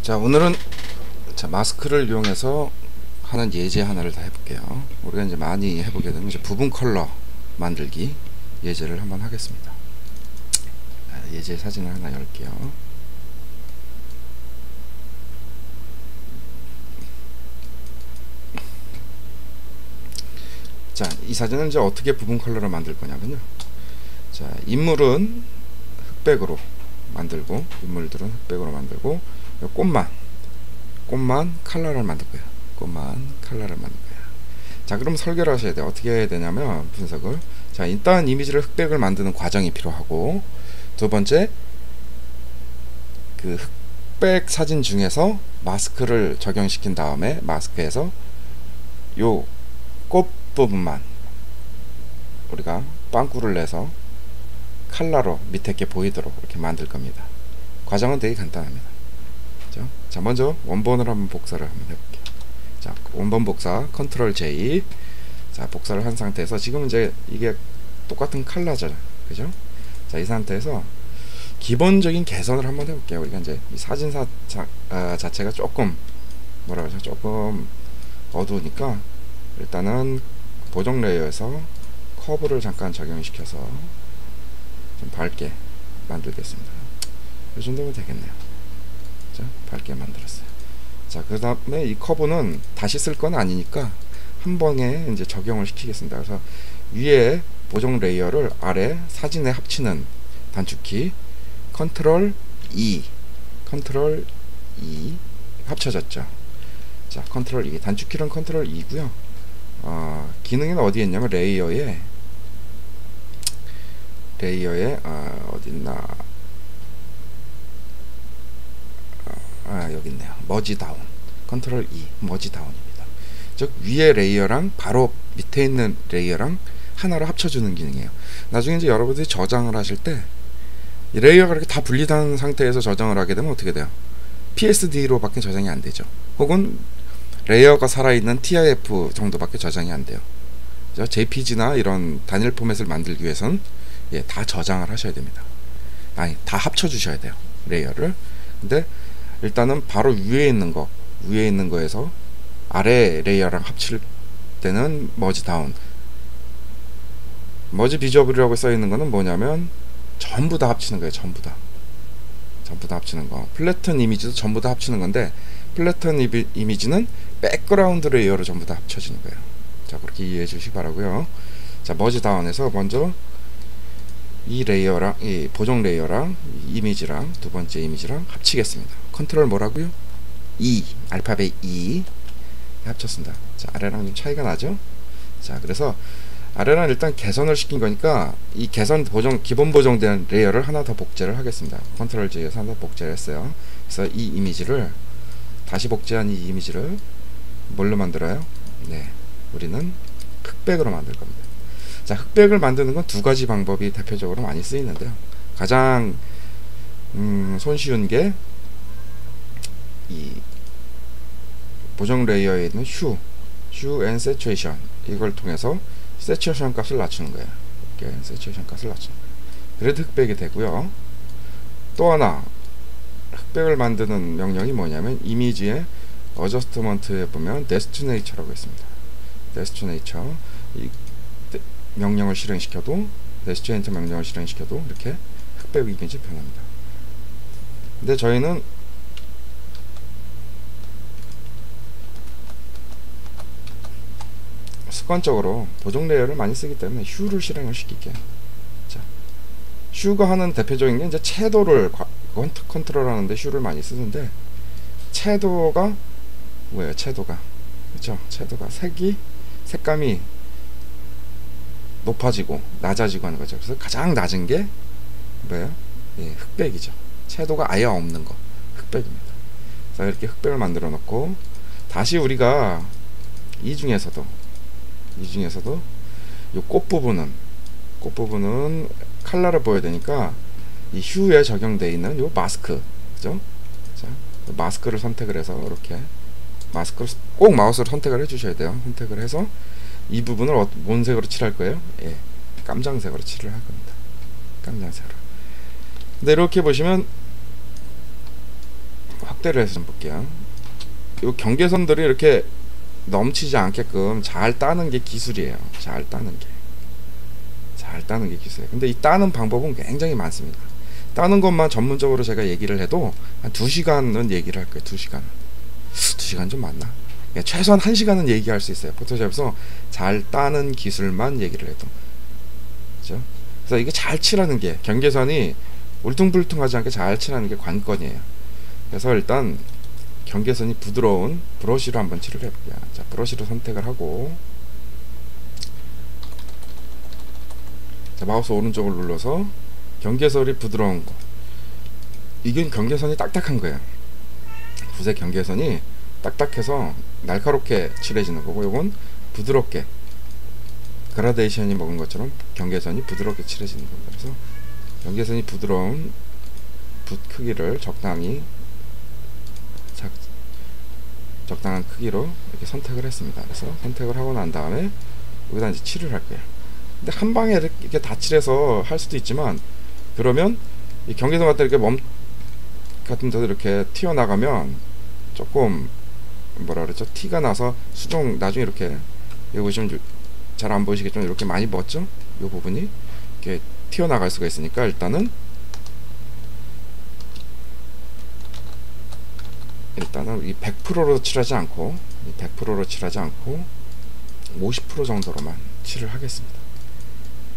자, 오늘은 마스크를 이용해서 하는 예제 하나를 다 해볼게요. 우리가 이제 많이 해보게 되는 이제 부분 컬러 만들기 예제를 한번 하겠습니다. 예제 사진을 하나 열게요. 자, 이 사진은 이제 어떻게 부분 컬러를 만들 거냐면요. 자, 인물은 흑백으로 만들고, 인물들은 흑백으로 만들고, 꽃만 컬러를 만들 거예요. 꽃만 컬러를 만들 거예요. 자, 그럼 설계를 하셔야 돼요. 어떻게 해야 되냐면 분석을. 자, 일단 이미지를 흑백을 만드는 과정이 필요하고, 두 번째, 그 흑백 사진 중에서 마스크를 적용시킨 다음에 마스크에서 요 꽃 부분만 우리가 빵꾸를 내서 컬러로 밑에 게 보이도록 이렇게 만들 겁니다. 과정은 되게 간단합니다. 그렇죠? 자, 먼저 원본을 한번 복사를 한번 해볼게요. 자, 원본 복사 컨트롤 J. 자, 복사를 한 상태에서 지금 이제 이게 똑같은 컬러죠, 그죠? 자, 이 상태에서 기본적인 개선을 한번 해볼게요. 우리가 이제 이 사진사 자체가 조금 뭐라 그러죠? 조금 어두우니까 일단은 보정 레이어에서 커브를 잠깐 적용시켜서 좀 밝게 만들겠습니다. 이 정도면 되겠네요. 자, 밝게 만들었어요. 자, 그 다음에 이 커브는 다시 쓸 건 아니니까 한 번에 이제 적용을 시키겠습니다. 그래서 위에 보정 레이어를 아래 사진에 합치는 단축키 컨트롤 E 합쳐졌죠. 자, 컨트롤 E 단축키는 컨트롤 E고요. 기능은 어디에 있냐면 레이어에 어딨나, 여기 있네요. 머지 다운 컨트롤 E 머지 다운입니다. 즉 위에 레이어랑 바로 밑에 있는 레이어랑 하나로 합쳐주는 기능이에요. 나중에 이제 여러분들이 저장을 하실 때 이 레이어가 이렇게 다 분리된 상태에서 저장을 하게 되면 어떻게 돼요? PSD로 밖에 저장이 안 되죠. 혹은 레이어가 살아있는 TIF 정도밖에 저장이 안 돼요. JPG나 이런 단일 포맷을 만들기 위해서는 다 저장을 하셔야 됩니다. 아니, 다 합쳐 주셔야 돼요, 레이어를. 근데 일단은 바로 위에 있는 거에서 아래 레이어랑 합칠 때는 머지 다운, 머지 비저블이라고 써 있는 거는 뭐냐면 전부 다 합치는 거예요. 전부 다 합치는 거. 플래튼 이미지도 전부 다 합치는 건데, 플래튼 이미지는 백그라운드 레이어로 전부 다 합쳐지는 거예요. 자, 그렇게 이해해 주시기 바라고요. 자, 머지 다운에서 먼저 이 레이어랑 이 보정 레이어랑 이 이미지랑 두 번째 이미지랑 합치겠습니다. 컨트롤 뭐라고요? E, 알파벳 E 합쳤습니다. 자, 아래랑 좀 차이가 나죠? 자, 그래서 아래랑 일단 개선을 시킨 거니까 이 개선 보정, 기본 보정된 레이어를 하나 더 복제를 하겠습니다. 컨트롤 J에서 하나 더 복제를 했어요. 그래서 이 이미지를 다시 복제한 이 이미지를 뭘로 만들어요? 네, 우리는 흑백으로 만들 겁니다. 자, 흑백을 만드는 건 두 가지 방법이 대표적으로 많이 쓰이는데요. 가장 손쉬운 게 이 보정 레이어에 있는 휴 앤 세츄레이션, 이걸 통해서 세츄레이션 값을 낮추는 거예요. 이렇게 세츄레이션 값을 낮추는 거예요. 그래도 흑백이 되고요. 또 하나 흑백을 만드는 명령이 뭐냐면 이미지의 어저스트먼트에 보면 데스티네이처라고 있습니다. 데스티네이처 이 명령을 실행시켜도, 데스티네이처 명령을 실행시켜도 이렇게 흑백 이미지 변합니다. 근데 저희는 습관적으로 보정 레이어를 많이 쓰기 때문에 휴를 실행을 시킬게요. 자, 휴가 하는 대표적인 게 이제 채도를 컨트롤 하는데 휴를 많이 쓰는데, 채도가 뭐예요? 채도가, 그렇죠? 채도가 색감이 높아지고 낮아지고 하는 거죠. 그래서 가장 낮은 게 뭐예요? 흑백이죠. 채도가 아예 없는 거 흑백입니다. 자, 이렇게 흑백을 만들어 놓고, 다시 우리가 이 중에서도 이 꽃 부분은 컬러를 보여야 되니까 이 휴에 적용되어 있는 이 마스크, 그죠? 자, 마스크를 선택을 해서 이렇게 마스크를 꼭 마우스로 선택을 해주셔야 돼요. 선택을 해서 이 부분을 뭔 색으로 칠할 거예요? 깜장색으로 칠을 할 겁니다. 깜장색으로. 근데 이렇게 보시면 확대를 해서 좀 볼게요. 이 경계선들이 이렇게 넘치지 않게끔 잘 따는 게 기술이에요. 잘 따는 게 기술이에요. 근데 이 따는 방법은 굉장히 많습니다. 따는 것만 전문적으로 제가 얘기를 해도 한 2시간은 얘기를 할 거예요. 2시간 좀 맞나? 최소한 1시간은 얘기할 수 있어요. 포토샵에서 잘 따는 기술만 얘기를 해도. 그죠? 그래서 이거 잘 칠하는 게, 경계선이 울퉁불퉁하지 않게 잘 칠하는 게 관건이에요. 그래서 일단 경계선이 부드러운 브러쉬로 한번 칠을 해볼게요. 자, 브러쉬로 선택을 하고, 자, 마우스 오른쪽을 눌러서 경계선이 부드러운 거, 이건 경계선이 딱딱한 거예요. 붓의 경계선이 딱딱해서 날카롭게 칠해지는 거고, 이건 부드럽게 그라데이션이 먹은 것처럼 경계선이 부드럽게 칠해지는 겁니다. 그래서 경계선이 부드러운 붓 크기를 적당한 크기로 이렇게 선택을 했습니다. 그래서 선택을 하고 난 다음에 여기다 이제 칠을 할 거예요. 근데 한 방에 이렇게 다 칠해서 할 수도 있지만, 그러면 이 경계선 같은 이렇게 같은 데도 이렇게 튀어나가면 조금 뭐라 그랬죠? 티가 나서 수정 나중에 이렇게, 여기 보시면 잘 안 보이시겠지만 이렇게 많이 먹었죠? 이 부분이 이렇게 튀어나갈 수가 있으니까 일단은 이 100%로 칠하지 않고 50% 정도로만 칠을 하겠습니다.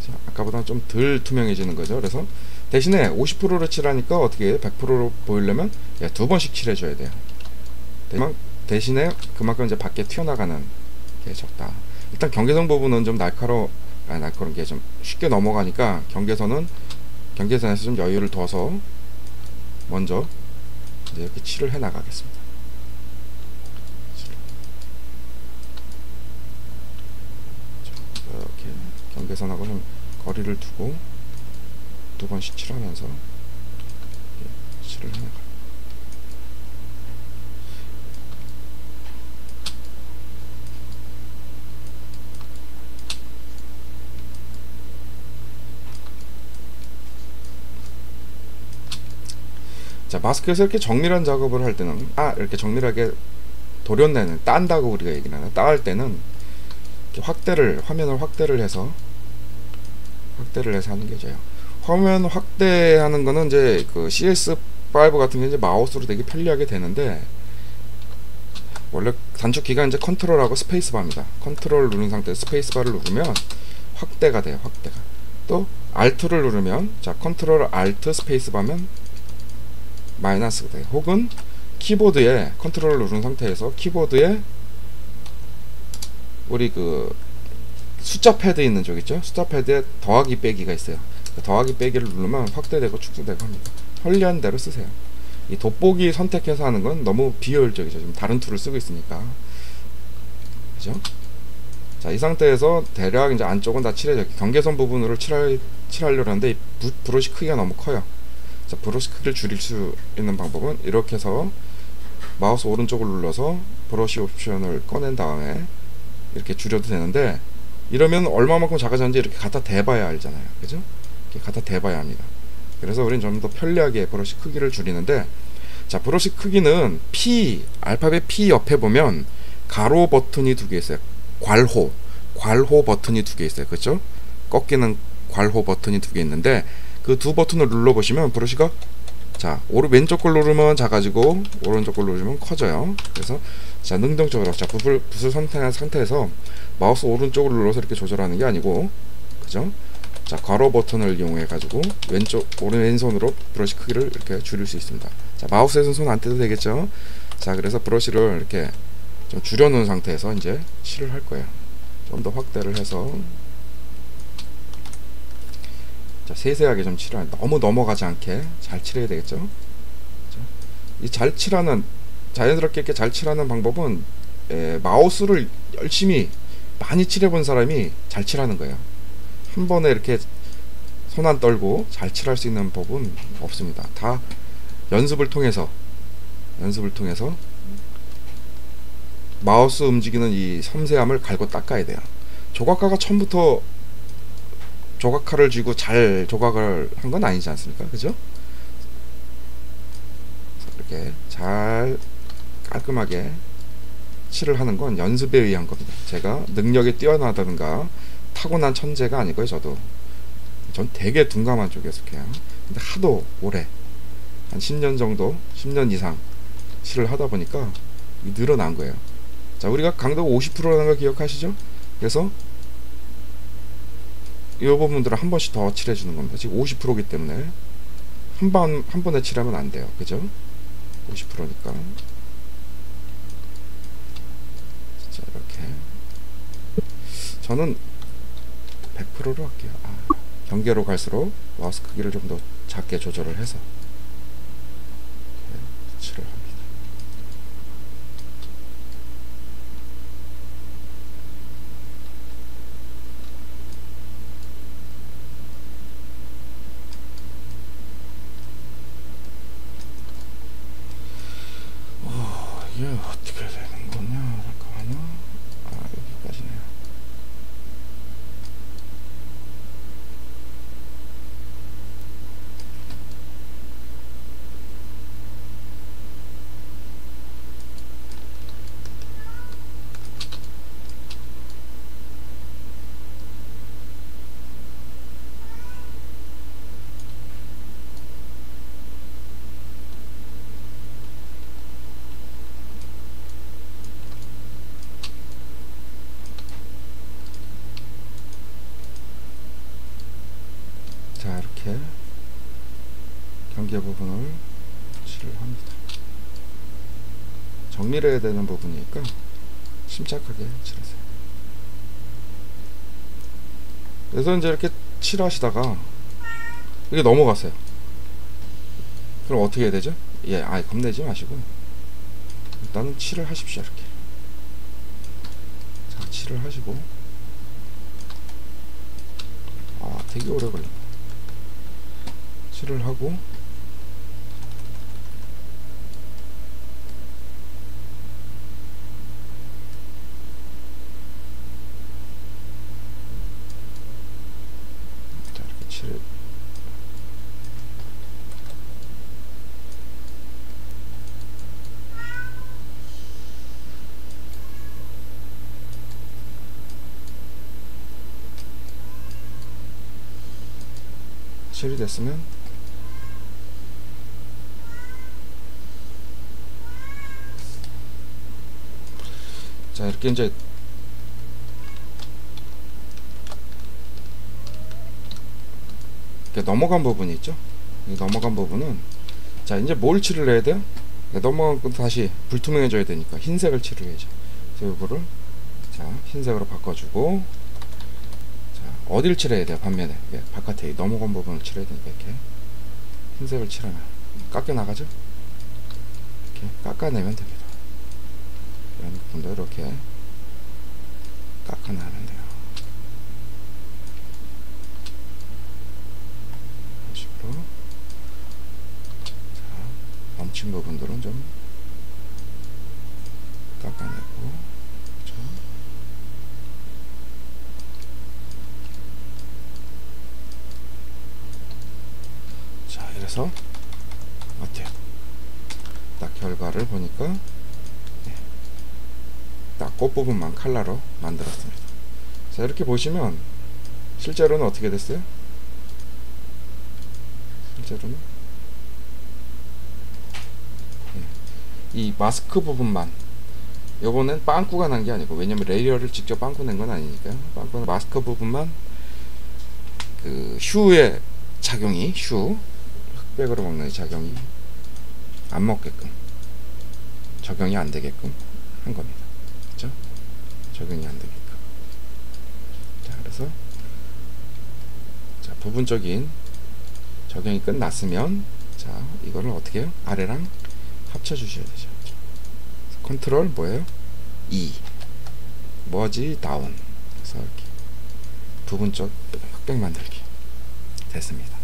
자, 아까보다 좀 덜 투명해지는 거죠. 그래서 대신에 50%로 칠하니까 어떻게 100%로 보이려면 2번씩 칠해줘야 돼요. 대신에 그만큼 이제 밖에 튀어나가는 게 적다. 일단 경계선 부분은 좀 날카로운 게 좀 쉽게 넘어가니까 경계선에서 좀 여유를 둬서 먼저 이제 이렇게 칠을 해 나가겠습니다. 이렇게 경계선하고 좀 거리를 두고 2번씩 칠하면서 칠을 해 나가. 자, 마스크에서 이렇게 정밀한 작업을 할 때는, 이렇게 정밀하게 도려내는, 딴다고 우리가 얘기를 하나, 따할 때는 이렇게 화면을 확대를 해서 하는 게 좋아요. 화면 확대하는 거는 이제 그 CS5 같은 게 이제 마우스로 되게 편리하게 되는데, 원래 단축키가 이제 컨트롤하고 스페이스바입니다. 컨트롤 누른 상태에서 스페이스바를 누르면 확대가 돼요. 확대가. 또 Alt를 누르면, 자, 컨트롤 Alt 스페이스바면 마이너스가 돼요. 혹은 키보드에 컨트롤을 누른 상태에서 키보드에 우리 그 숫자 패드 있는 쪽 있죠? 숫자 패드에 더하기 빼기가 있어요. 그 더하기 빼기를 누르면 확대되고 축소되고 합니다. 편리한 대로 쓰세요. 이 돋보기 선택해서 하는 건 너무 비효율적이죠. 지금 다른 툴을 쓰고 있으니까. 그죠? 자, 이 상태에서 대략 이제 안쪽은 다 칠해져. 경계선 부분으로 칠하려고 하는데 이 브러쉬 크기가 너무 커요. 자, 브러쉬 크기를 줄일 수 있는 방법은 이렇게 해서 마우스 오른쪽을 눌러서 브러쉬 옵션을 꺼낸 다음에 이렇게 줄여도 되는데, 이러면 얼마만큼 작아졌는지 이렇게 갖다 대봐야 알잖아요. 그죠? 이렇게 갖다 대봐야 합니다. 그래서 우리는 좀 더 편리하게 브러쉬 크기를 줄이는데, 자, 브러쉬 크기는 알파벳 P 옆에 보면 가로 버튼이 2개 있어요. 괄호 버튼이 2개 있어요. 그죠? 꺾이는 괄호 버튼이 2개 있는데, 그 2 버튼을 눌러보시면 브러쉬가, 자, 왼쪽 걸 누르면 작아지고 오른쪽 걸 누르면 커져요. 그래서 자, 능동적으로, 자, 붓을 선택한 상태에서 마우스 오른쪽을 눌러서 이렇게 조절하는 게 아니고, 그죠? 자, 괄호 버튼을 이용해 가지고 왼손으로 브러쉬 크기를 이렇게 줄일 수 있습니다. 자, 마우스에서는 손 안 떼도 되겠죠? 자, 그래서 브러쉬를 이렇게 좀 줄여 놓은 상태에서 이제 칠을 할 거예요. 좀 더 확대를 해서, 자, 세세하게 좀 너무 넘어가지 않게 잘 칠해야 되겠죠? 이 잘 칠하는, 자연스럽게 이렇게 잘 칠하는 방법은 마우스를 열심히 많이 칠해본 사람이 잘 칠하는 거예요. 한 번에 이렇게 손 안 떨고 잘 칠할 수 있는 법은 없습니다. 다 연습을 통해서 마우스 움직이는 이 섬세함을 갈고 닦아야 돼요. 조각가가 처음부터 조각칼을 쥐고 잘 조각을 한 건 아니지 않습니까? 그죠? 이렇게 잘 깔끔하게 칠을 하는 건 연습에 의한 겁니다. 제가 능력이 뛰어나다든가 타고난 천재가 아니고요. 전 되게 둔감한 쪽에 속해요. 근데 하도 오래 한 10년 정도, 10년 이상 칠을 하다 보니까 늘어난 거예요. 자, 우리가 강도가 50%라는 거 기억하시죠? 그래서 이 부분들은 한 번씩 더 칠해주는 겁니다. 지금 50%이기 때문에 한 번에 칠하면 안 돼요. 그죠? 50%니까. 자, 이렇게. 저는 100%로 할게요. 경계로 갈수록 마우스 크기를 좀 더 작게 조절을 해서 칠을 합니다. 이게 어떻게 되는 거냐? 잠깐만요. 여기까지네요. 자, 이렇게 경계 부분을 칠을 합니다. 정리를 해야 되는 부분이니까 침착하게 칠하세요. 그래서 이제 이렇게 칠하시다가 이게 넘어갔어요. 그럼 어떻게 해야 되죠? 겁내지 마시고 일단은 칠을 하십시오. 이렇게. 자, 칠을 하시고 되게 오래 걸립니다. 칠을 하고 자, 이렇게 칠 칠이 됐으면 자, 이렇게 이제 이렇게 넘어간 부분이 있죠. 이 넘어간 부분은 자, 이제 뭘 칠을 해야 돼요? 넘어간 건 다시 불투명해져야 되니까 흰색을 칠을 해야죠. 그래서 이거를 자, 흰색으로 바꿔주고 자, 어딜 칠해야 돼요? 반면에 바깥에 넘어간 부분을 칠해야 되니까 이렇게 흰색을 칠하면 깎여 나가죠. 이렇게 깎아내면 됩니다. 이런 부분도 이렇게 깎아내면 돼요. 이런 식으로 자, 멈춘 부분들은 좀 깎아내고 그렇죠? 자, 이래서 어때요? 딱 결과를 보니까 딱 꽃부분만 칼라로 만들었습니다. 자, 이렇게 보시면 실제로는 어떻게 됐어요? 실제로는 이 마스크 부분만 요거는 빵꾸가 난 게 아니고, 왜냐면 레이어를 직접 빵꾸 낸 건 아니니까요. 빵꾸는 마스크 부분만 그 휴의 작용이 흑백으로 먹는 작용이 안 먹게끔 적용이 안 되게끔 한 겁니다. 그렇죠? 적용이 안 되게끔. 자, 그래서 자, 부분적인 적용이 끝났으면 자, 이거를 어떻게 해요? 아래랑 합쳐 주셔야 되죠. 컨트롤 뭐예요? E 머지 다운. 그래서 이렇게 부분적 흑백 만들기 됐습니다.